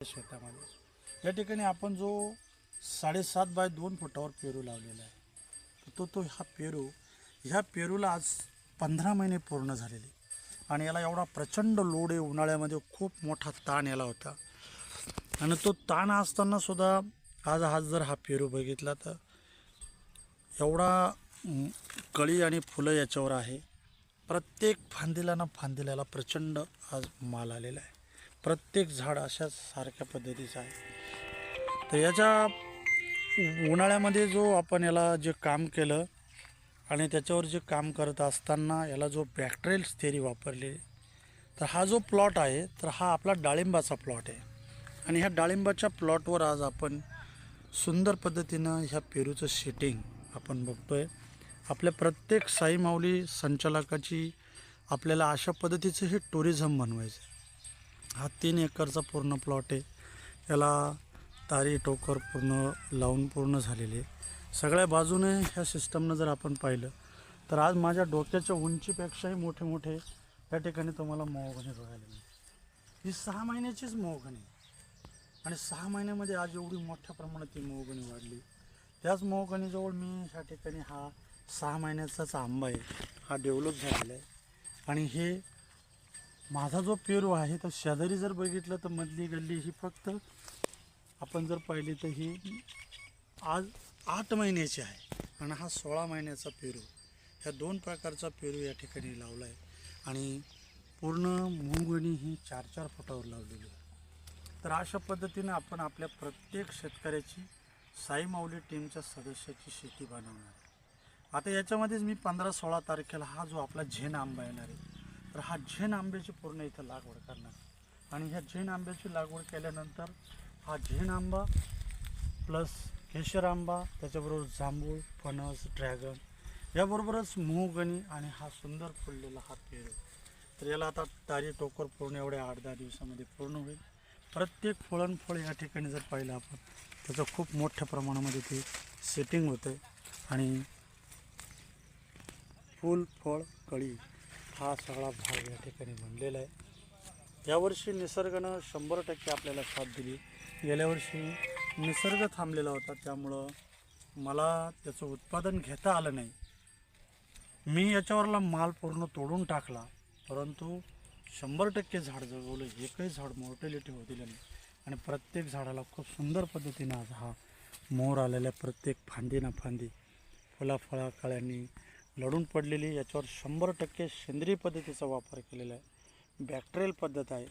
शेतामध्ये या ठिकाणी आपण जो 7.5 बाय 2 फुटावर पेरू लावलेला आहे तो हा ह्या पेरूला आज 15 महिने पूर्ण झालेले आणि याला एवढा प्रचंड लोड आहे। उन्हाळ्यामध्ये खूप मोठा ताण याला होता आणि तो ताण असताना सुद्धा आज जर हा पेरू बघितला तर एवढा कळी आणि फुलं याच्यावर आहे। प्रत्येक फांदीला प्रचंड आज माल आलेला आहे। प्रत्येक झाड अशा सारख्या पद्धतीचं आहे। तर याच्या उन्हाळ्यामध्ये जो आपण याला जे काम केलं आणि त्याच्यावर जे काम करत असताना याला जो बॅक्टेरियल थेरी वापरली, तर हा जो प्लॉट आहे तर हा आपला डाळिंबाचा प्लॉट आहे आणि ह्या डाळिंबाच्या प्लॉटवर आज आपण सुंदर पद्धतीनं ह्या पेरूचं सेटिंग आपण बघतोय। आपल्या प्रत्येक साई माऊली संचालकाची आपल्याला अशा पद्धतीचं हे टुरिझम बनवायचं। हा 3 एकरचा पूर्ण प्लॉट आहे। याला तारी टोकर पूर्ण लावून पूर्ण झालेले सगळ्या बाजूने ह्या सिस्टमनं जर आपण पाहिलं तर आज माझ्या डोक्याच्या उंचीपेक्षाही मोठे या ठिकाणी तुम्हाला मोहगणी बघायला मिळते। ही 6 महिन्याचीच मोहगणी आणि 6 महिन्यामध्ये आज एवढी मोठ्या प्रमाणात ही मोहगणी वाढली। त्याच मोहगणीजवळ मी ह्या ठिकाणी हा 6 महिन्याचाच आंबा आहे, हा डेव्हलप झालेला आहे आणि हे माझा जो पेरू आहे तर शेजारी जर बघितलं तर मधली गल्ली ही फक्त आपण जर पाहिली तर ही आज 8 महिन्याची आहे आणि हा 16 महिन्याचा पेरू। ह्या 2 प्रकारचा पेरू या ठिकाणी लावला आहे आणि पूर्ण मोहगणी ही 4-4 फुटावर लावलेली आहे। तर अशा पद्धतीनं आपण आपल्या प्रत्येक शेतकऱ्याची साई माऊली टीमच्या सदस्याची शेती बनवणार आहे। आता याच्यामध्येच मी 15-16 तारखेला हा जो आपला झेन आंबा येणार आहे तर हा झेन आंब्याची पूर्ण इथं लागवड करणार आणि ह्या झेन आंब्याची लागवड केल्यानंतर हा झेन आंबा प्लस केशर आंबा, त्याच्याबरोबर जांभूळ, फणस, ड्रॅगन याबरोबरच मोहगणी आणि हा सुंदर फुललेला हा पेरू, तर याला आता तारी टोकर पूर्ण एवढ्या 8-10 दिवसामध्ये पूर्ण होईल। प्रत्येक फळ या ठिकाणी जर पाहिलं आपण त्याचं खूप मोठ्या प्रमाणामध्ये ते सेटिंग होतं आणि फूल फळ कळी हा सगळा भाग या ठिकाणी बनलेला आहे। यावर्षी निसर्गानं 100% आपल्याला साथ दिली। गेल्या वर्षी निसर्ग थांबलेला होता त्यामुळं मला त्याचं उत्पादन घेता आलं नाही। मी याच्यावरला माल पूर्ण तोडून टाकला, परंतु 100% झाड जगवलं, एकही झाड मॉर्टॅलिटी होऊ दिलं नाही आणि प्रत्येक झाडाला खूप सुंदर पद्धतीनं आज हा मोर आलेल्या प्रत्येक फांदी फळा कळ्यांनी लढून पडलेली। याच्यावर 100% सेंद्रिय पद्धतीचा वापर केलेला आहे, बॅक्टेरियल पद्धत आहे।